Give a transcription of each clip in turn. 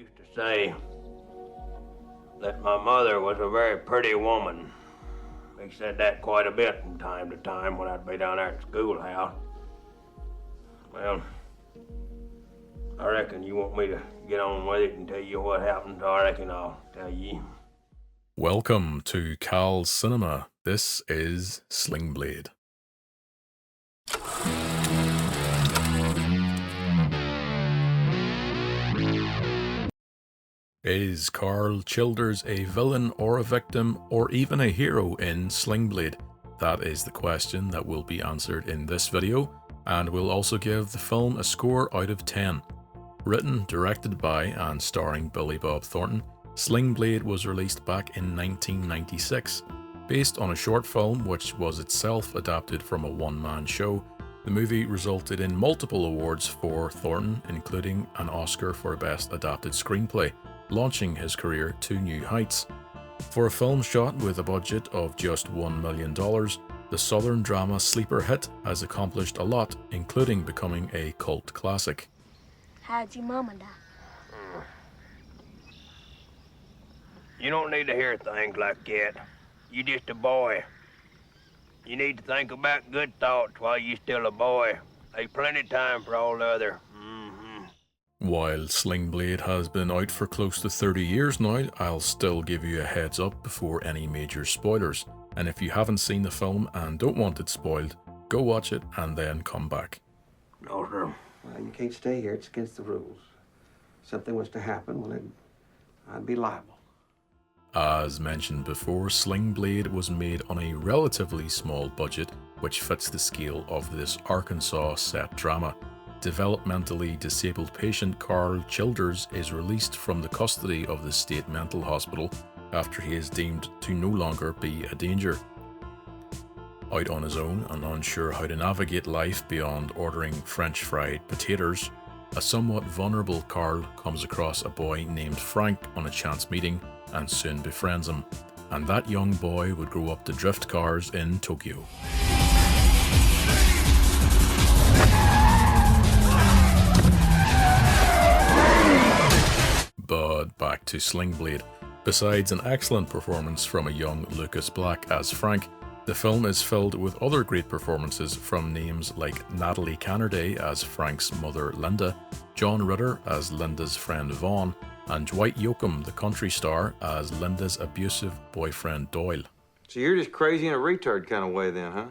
used to say that my mother was a very pretty woman. He said that quite a bit from time to time when I'd be down there at the schoolhouse. Well, I reckon you want me to get on with it and tell you what happened, so I reckon I'll tell you. Welcome to Karl's Cinema. This is Sling Blade. Is Karl Childers a villain or a victim or even a hero in Sling Blade? That is the question that will be answered in this video, and we'll also give the film a score out of 10. Written, directed by and starring Billy Bob Thornton, Sling Blade was released back in 1996. Based on a short film which was itself adapted from a one-man show, the movie resulted in multiple awards for Thornton, including an Oscar for Best Adapted Screenplay, launching his career to new heights. For a film shot with a budget of just $1 million, the Southern drama sleeper hit has accomplished a lot, including becoming a cult classic. How'd your mama die? You don't need to hear things like that. You just a boy. You need to think about good thoughts while you still a boy. There's plenty of time for all the other. While Sling Blade has been out for close to 30 years now, I'll still give you a heads up before any major spoilers. And if you haven't seen the film and don't want it spoiled, go watch it and then come back. No, sir. Well, you can't stay here. It's against the rules. If something was to happen, well, then I'd be liable. As mentioned before, Sling Blade was made on a relatively small budget, which fits the scale of this Arkansas set drama. Developmentally disabled patient Karl Childers is released from the custody of the state mental hospital after he is deemed to no longer be a danger. Out on his own and unsure how to navigate life beyond ordering French fried potatoes, a somewhat vulnerable Karl comes across a boy named Frank on a chance meeting and soon befriends him, and that young boy would grow up to drift cars in Tokyo. But back to Sling Blade. Besides an excellent performance from a young Lucas Black as Frank, the film is filled with other great performances from names like Natalie Cannerday as Frank's mother Linda, John Ritter as Linda's friend Vaughn, and Dwight Yoakam, the country star, as Linda's abusive boyfriend Doyle. So you're just crazy in a retard kind of way then, huh?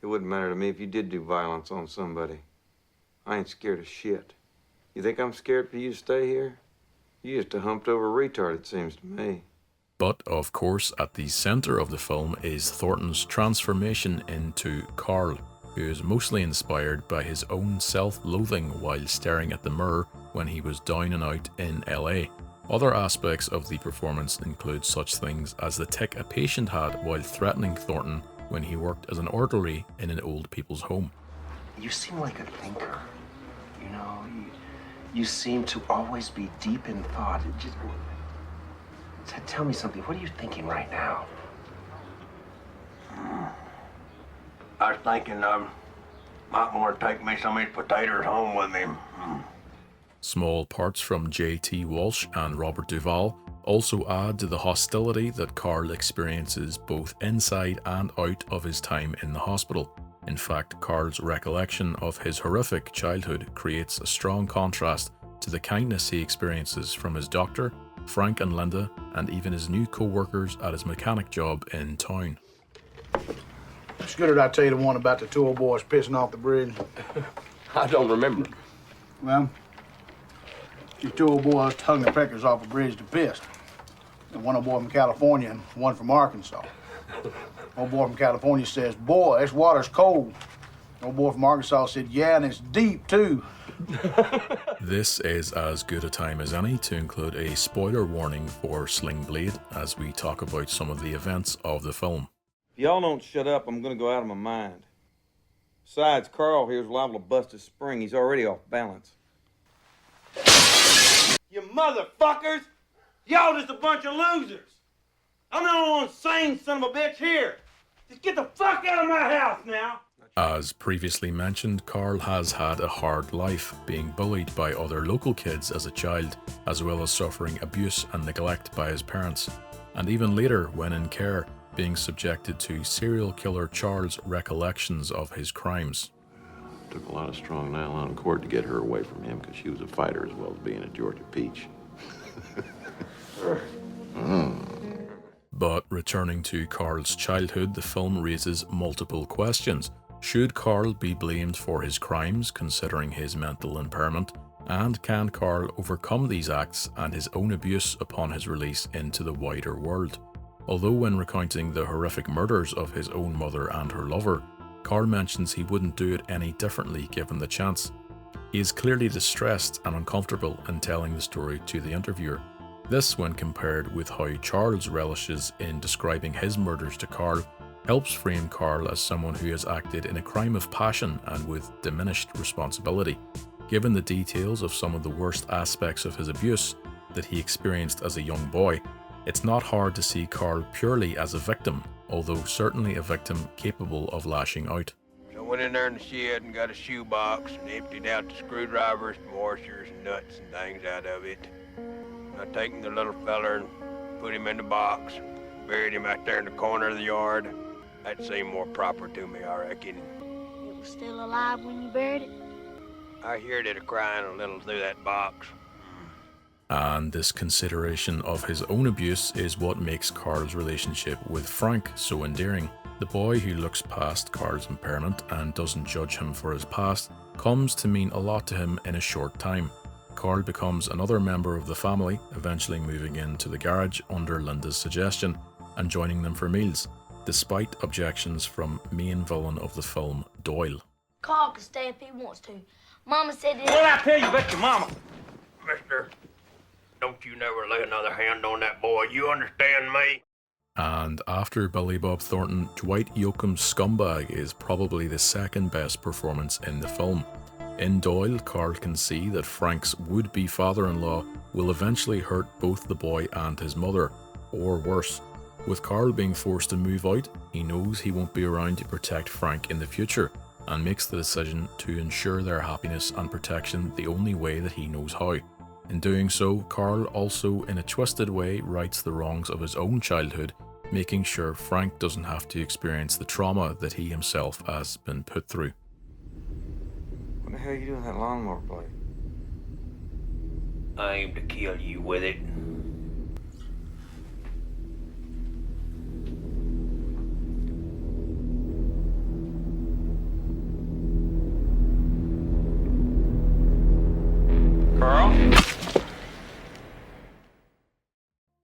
It wouldn't matter to me if you did do violence on somebody. I ain't scared of shit. You think I'm scared for you to stay here? You just a humped over retard, it seems to me. But, of course, at the centre of the film is Thornton's transformation into Karl, who is mostly inspired by his own self-loathing while staring at the mirror when he was down and out in LA. Other aspects of the performance include such things as the tick a patient had while threatening Thornton when he worked as an orderly in an old people's home. You seem like a thinker, you know? You seem to always be deep in thought. Tell me something. What are you thinking right now? I was thinking I might want to take me some of these potatoes home with me. Small parts from J.T. Walsh and Robert Duvall also add to the hostility that Karl experiences both inside and out of his time in the hospital. In fact, Karl's recollection of his horrific childhood creates a strong contrast to the kindness he experiences from his doctor, Frank and Linda, and even his new co-workers at his mechanic job in town. Scooter, did I tell you the one about the two old boys pissing off the bridge? I don't remember. Well, these two old boys hung the peckers off a bridge to piss. And one old boy from California and one from Arkansas. Old boy from California says, "Boy, this water's cold." Old boy from Arkansas said, "Yeah, and it's deep, too." This is as good a time as any to include a spoiler warning for Sling Blade as we talk about some of the events of the film. If y'all don't shut up, I'm gonna go out of my mind. Besides, Karl here's liable to bust his spring. He's already off balance. You motherfuckers! Y'all just a bunch of losers! I'm the only one sane son of a bitch here! Just get the fuck out of my house now! As previously mentioned, Karl has had a hard life, being bullied by other local kids as a child, as well as suffering abuse and neglect by his parents, and even later, when in care, being subjected to serial killer Charles' recollections of his crimes. Took a lot of strong nylon cord to get her away from him because she was a fighter as well as being a Georgia peach. But returning to Karl's childhood, the film raises multiple questions. Should Karl be blamed for his crimes, considering his mental impairment? And can Karl overcome these acts and his own abuse upon his release into the wider world? Although when recounting the horrific murders of his own mother and her lover, Karl mentions he wouldn't do it any differently given the chance. He is clearly distressed and uncomfortable in telling the story to the interviewer. This, when compared with how Charles relishes in describing his murders to Karl, helps frame Karl as someone who has acted in a crime of passion and with diminished responsibility. Given the details of some of the worst aspects of his abuse that he experienced as a young boy, it's not hard to see Karl purely as a victim, although certainly a victim capable of lashing out. So I went in there in the shed and got a shoebox and emptied out the screwdrivers and washers and nuts and things out of it. I taken the little feller and put him in the box, buried him out there in the corner of the yard. That seemed more proper to me, I reckon. It was still alive when you buried it? I heard it a-crying a little through that box. And this consideration of his own abuse is what makes Karl's relationship with Frank so endearing. The boy who looks past Karl's impairment and doesn't judge him for his past comes to mean a lot to him in a short time. Karl becomes another member of the family, eventually moving into the garage under Linda's suggestion and joining them for meals, despite objections from main villain of the film, Doyle. Karl can stay if he wants to. Mama said What I tell you about your mama? Mister, don't you never lay another hand on that boy, you understand me? And after Billy Bob Thornton, Dwight Yoakam's scumbag is probably the second best performance in the film. In Doyle, Karl can see that Frank's would-be father-in-law will eventually hurt both the boy and his mother, or worse. With Karl being forced to move out, he knows he won't be around to protect Frank in the future, and makes the decision to ensure their happiness and protection the only way that he knows how. In doing so, Karl also, in a twisted way, rights the wrongs of his own childhood, making sure Frank doesn't have to experience the trauma that he himself has been put through. What the hell are you doing with that lawnmower blade? I aim to kill you with it. Karl?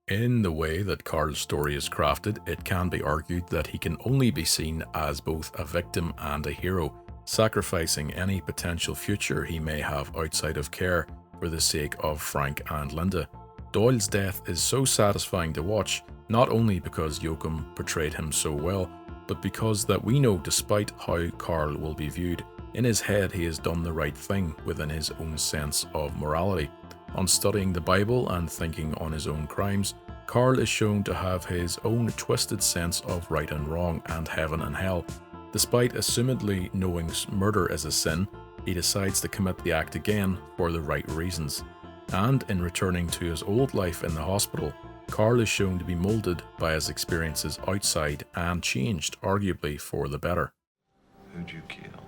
In the way that Karl's story is crafted, it can be argued that he can only be seen as both a victim and a hero, sacrificing any potential future he may have outside of care for the sake of Frank and Linda. Doyle's death is so satisfying to watch, not only because Yoakam portrayed him so well, but because that we know despite how Karl will be viewed, in his head he has done the right thing within his own sense of morality. On studying the Bible and thinking on his own crimes, Karl is shown to have his own twisted sense of right and wrong and heaven and hell. Despite assumedly knowing murder is a sin, he decides to commit the act again for the right reasons. And in returning to his old life in the hospital, Karl is shown to be moulded by his experiences outside and changed, arguably, for the better. Who'd you kill?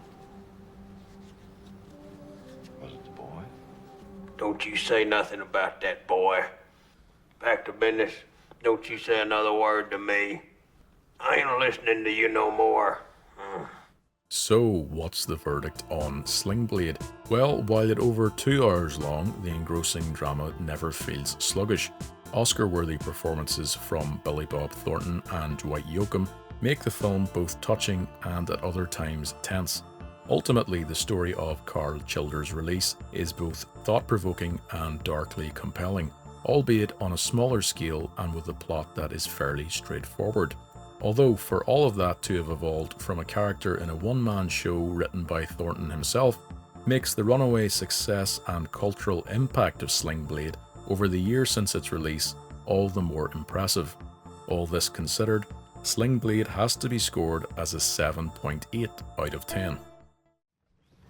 Was it the boy? Don't you say nothing about that boy. Back to business. Don't you say another word to me. I ain't listening to you no more. So, what's the verdict on Sling Blade? Well, while at over 2 hours long, the engrossing drama never feels sluggish. Oscar-worthy performances from Billy Bob Thornton and Dwight Yoakam make the film both touching and at other times tense. Ultimately, the story of Karl Childer's release is both thought-provoking and darkly compelling, albeit on a smaller scale and with a plot that is fairly straightforward. Although for all of that to have evolved from a character in a one-man show written by Thornton himself, makes the runaway success and cultural impact of Sling Blade over the years since its release all the more impressive. All this considered, Sling Blade has to be scored as a 7.8 out of 10.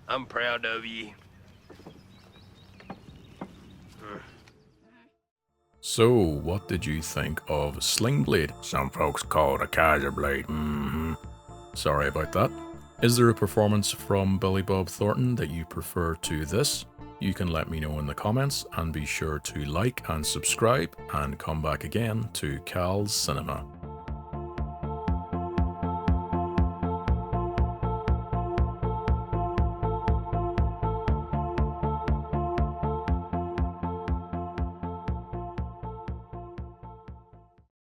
I'm proud of ye. So, what did you think of Sling Blade? Some folks call it a Kaiser Blade. Sorry about that. Is there a performance from Billy Bob Thornton that you prefer to this? You can let me know in the comments, and be sure to like and subscribe and come back again to Karl's Cinema.